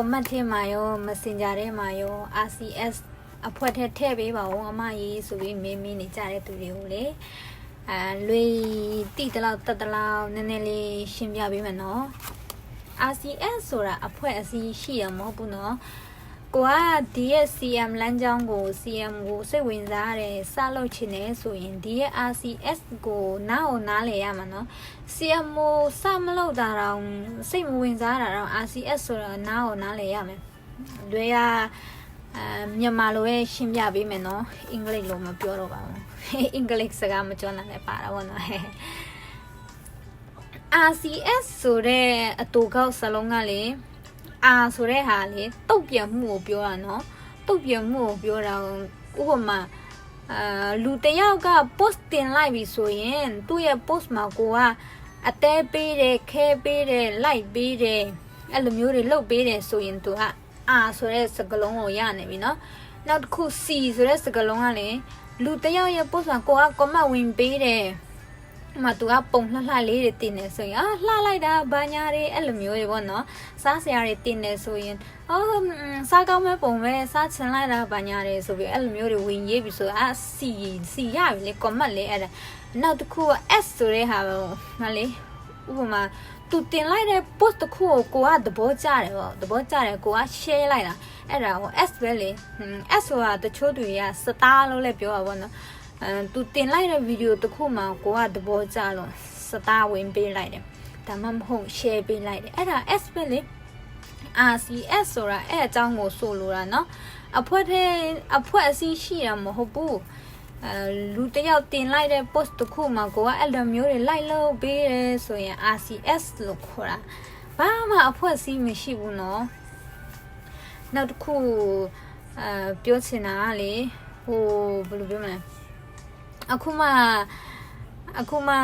comment ထဲမှာရော messenger ထဲမှာရော RCS အဖွဲ့ထည့်ပေးပါဦးအမကြီးဆိုပြီးမေးနေကြတဲ့သူတွေကိုလေလွေတိတလောက်တတလောက်နည်းနည်းလေးရှင်းပြပေးမယ်နော် RCS ဆိုတာအဖွဲ့အစည်းရှိရမဟုတ်ဘူးနော်ကိုကဒီရဲ့ CM လမ်းကြောင်းကို CM ကိုစိတ်ဝင်စားတယ်စလုပ်ချင်တယ်ဆိုရင်ဒီရဲ့ RCS ကိုနားလေရမှာနော် CM ကိုစမလုပ်တာတော့စိတ်မဝင်စားတာတော့ RCS ဆိုတာနားလေရမယ်တွေကမြန်မာလိုပဲရှင်းပြပေးမယ်နော်အင်္ဂလိပ်လိုမပြောတော့ပါဘူးအင်္ဂလိပ်စကားမပြောနိုင်လည်းပါတော့ဗောနော် RCS ဆိုတဲ့အတူကောက်စလုံးကလေဆိုတဲ့ဟာလေတုတ်ပြန်မှုကိုပြောတာနော်တုတ်ပြန်မှုကိုပြောတာဥပမာလူတယောက်က post တင်လိုက်ပြီဆိုရင်သူ့ရဲ့ post မှာကိုကအသေးပေးတယ်ခဲပေးတယ် like ပေးတယ်အဲ့လိုမျိုးတွေလုပ်ပေးတယ်ဆိုရင်သူကဆိုတဲ့စကားလုံးကိုရနေပြီနော်နောက်တစ်ခု C ဆိုတဲ့စကားလုံးကလေလူတယောက်ရဲ့ post မှာကိုက comment ဝင်ပေးတယ်မှာသူကပုံလှလေးတွေတင်နေဆိုရင်လှလိုက်တာဘာညာတွေအဲ့လိုမျိုးတွေပေါ့နော်စားစရာတွေတင်နေဆိုရင်စားကောင်းမဲ့ပုံပဲစားချင်လိုက်တာဘာညာတွေဆိုပြီးအဲ့လိုမျိုးတွေဝင်ရေးပြီဆိုစီရပြီလေ comment လေးအဲ့ဒါနောက်တစ်ခုက S ဆိုတဲ့ဟာပေါ့ငါလေဥပမာသူတင်လိုက်တဲ့ post တစ်ခုကိုကသဘောကျတယ်ပေါ့သဘောကျတယ်ကိုက share လိုက်တာအဲ့ဒါဟို S ပဲလေ S ဆိုတာတချို့သူတွေကစတားလို့လည်းပြောတာပေါ့နော်သူတင်လိုက်တဲ့ဗီဒီယိုတစ်ခုမှာကိုကသဘောကျလို့စတားဝင်ပေးလိုက်တယ်ဒါမှမဟုတ် share ပေးလိုက်တယ်အဲ့ဒါ S ပဲလေ RCS ဆိုတာအဲ့အကြောင်းကိုဆိုလိုတာเนาะအဖွဲ့အစည်းရှိတာမဟုတ်ဘူးလူတယောက်တင်လိုက်တဲ့ post တစ်ခုမှာကိုကအဲ့လိုမျိုးတွေ like လုပ်ပေးတယ်ဆိုရင် RCS လို့ခေါ်တာဘာမှအဖွဲ့အစည်းမရှိဘူးเนาะနောက်တစ်ခုပြောချင်တာကလေဟိုဘယ်လိုပြောမလဲအခုမှ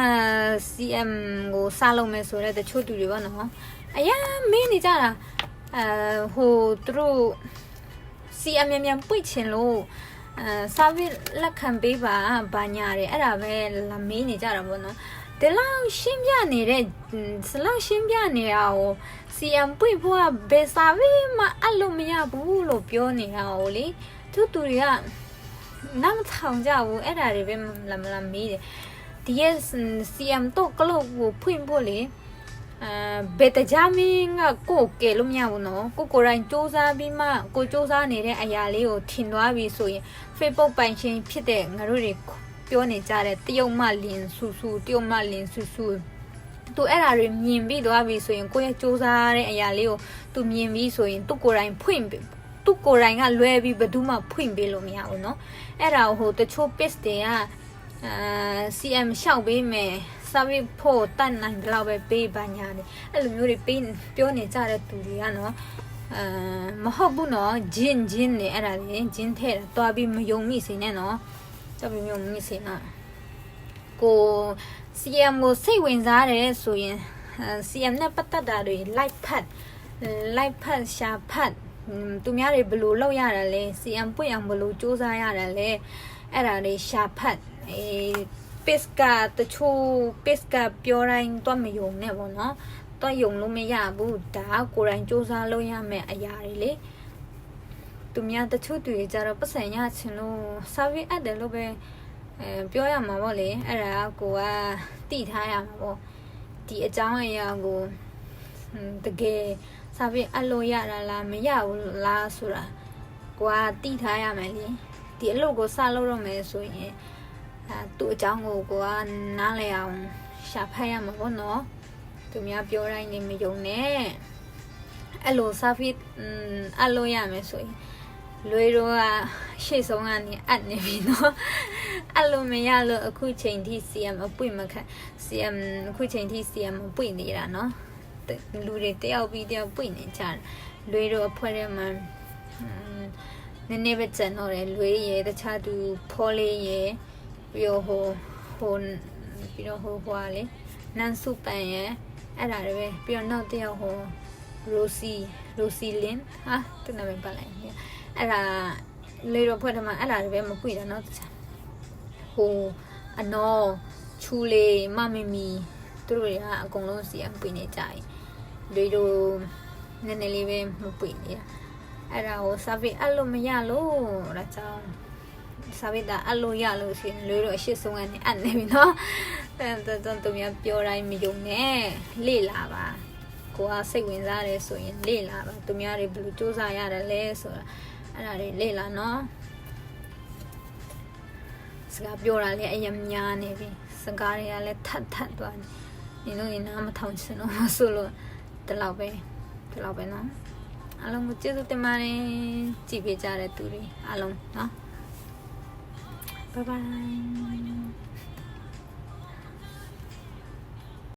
CM ကိုစလုပ်မယ်ဆိုတဲ့တချို့သူတွေပေါ့နော်အရာမင်းနေကြတာဟိုသူတို့ CM မြန်ပွိချင်လို့service လက်ခံပေးပါဘာညာတယ်အဲ့ဒါပဲလာမင်းနေကြတာပေါ့နော်ဒီလောက်ရှင်းပြနေတာကို CM ပွိဖို့ကဘယ် service မှအဲ့လိုမရဘူးလို့ပြောနေတာကိုလေသူတွေကနောက်ထောင်ကြဘူးအဲ့ဒါတွေပဲလာမေးတယ်ဒီ CM တော့ကလို့ဖွင့်ဖို့လေဘယ်တကြမင်းကကိုကဲလို့မရဘူးနော်ကိုယ်တိုင်စူးစမ်းပြီးမှကိုစူးစမ်းနေတဲ့အရာလေးကိုထင်သွားပြီဆိုရင် Facebook ပိုင်ရှင်ဖြစ်တဲ့ငါတို့တွေပြောနေကြတဲ့တရုတ်မလင်းဆူသူအဲ့ဒါတွေမြင်ပြီးသွားပြီဆိုရင်ကိုယ့်ရဲ့စူးစမ်းတဲ့အရာလေးကိုသူမြင်ပြီးဆိုရင်သူကိုယ်တိုင်ဖွင့်သူကိုယ်တိုင်ကလွဲပြီးဘယ်သူမှဖွင့်ပေးလို့မရဘူးเนาะအဲ့ဒါဟိုတချို့ page တွေကCM ရှောက်ပေးမယ် service ဖို့တတ်နိုင်တယ်လို့ပဲပေးပါညာတယ်အဲ့လိုမျိုးတွေပေးပြောနေကြတဲ့သူတွေကเนาะမဟုတ်ဘူးเนาะဂျင်းနေအဲ့ဒါလေဂျင်းထဲတာတွားပြီးမယုံမိစေနဲ့เนาะတွားပြီးမယုံမိစေနဲ့ကို CM ကိုစိတ်ဝင်စားတယ်ဆိုရင်CM နဲ့ပတ်သက်တာတွေ like ဖတ်ရှာဖတ်သူများတွေဘယ်လိုလုပ်ရတယ်လဲ CM ပွင့်အောင်ဘယ်လိုစူးစမ်းရတယ်လဲအဲ့ဒါတွေရှာဖတ် page ကတချို့ page ကပြောတိုင်းတော့မယုံနဲ့ပေါ့နော်တော့ယုံလို့မရဘူးဒါကိုယ်တိုင်စူးစမ်းလို့ရမယ်အရာတွေလေသူများတချို့တွေကြတော့ပတ်စံရချင်လို့ service အပ်တယ်လို့ပဲပြောရမှာပေါ့လေအဲ့ဒါကိုကတိထားရမှာပေါ့ဒီအကြောင်းအရာကိုတကယ်service အလို့ရတာလားမရဘူးလားဆိုတာကိုကတိထားရမယ်လေဒီအလုပ်ကိုစလုပ်တော့မယ်ဆိုရင်သူ့အကြောင်းကိုကနားလည်အောင်ရှာဖတ်ရမှာပေါ့နော်သူများပြောတိုင်းနေမယုံနဲ့အဲ့လို service အလို့ရမယ်ဆိုရင်လွေတော့ရှေ့ဆုံးကနေအပ်နေပြီနော်အဲ့လိုမရလို့အခုချိန်ထိ CM အပွင့်မခက် CM အခုချိန်ထိ CM ပွင့်နေတာနော်လူတွေတယောက်ပြီးတယောက်ပွင့်နေကြတယ်လွေတော့အဖွဲ့ထဲမှာနည်းနည်းပဲကျန်တော့တယ်လွေရဲတခြားသူဖော်လေးရဲပြီးတော့ဟိုဟာလေနန်းစုပန်ရဲအဲ့ဒါတွေပဲပြီးတော့နောက်တယောက်ဟိုရိုစီလင်းဟာသူနာမည်ပါလိုက်အဲ့ဒါလေတော့ဖွဲ့တယ်မှာအဲ့ဒါတွေပဲမပွင့်တာနော်တခြားဟိုအနော်ချူလေးမမီသူတို့တွေကအကုန်လုံးစီအပွင့်နေကြတယ်လေတို့ နည်းနည်းလေးပဲမပွင့်နေတာအဲ့ဒါကို service အဲ့လိုမရလို့ဒါကြောင့် service တာအဲ့လိုရလို့ရှိရင်လွေးတော့အရှိဆုံးကနေအပ်နေပြီနော်အဲ့တော့သူများပြောတိုင်းမယုံနဲ့လေ့လာပါကိုကစိတ်ဝင်စားတယ်ဆိုရင်လေ့လာပါသူများတွေဘယ်လိုစူးစမ်းရတယ်လဲဆိုတာအဲ့ဒါတွေလေ့လာနော်စကားပြောတာလည်းအရင်များနေပြီစကားတွေကလည်းထပ်သွားနေတို့ရင်နားမထောင်ချင်တော့ဆိုလို့ဒီလောက်ပဲနော်အားလုံးကိုကျေးဇူးတင်ပါတယ်ကြည့်ပေးကြတဲ့သူတွေအားလုံးနော် bye bye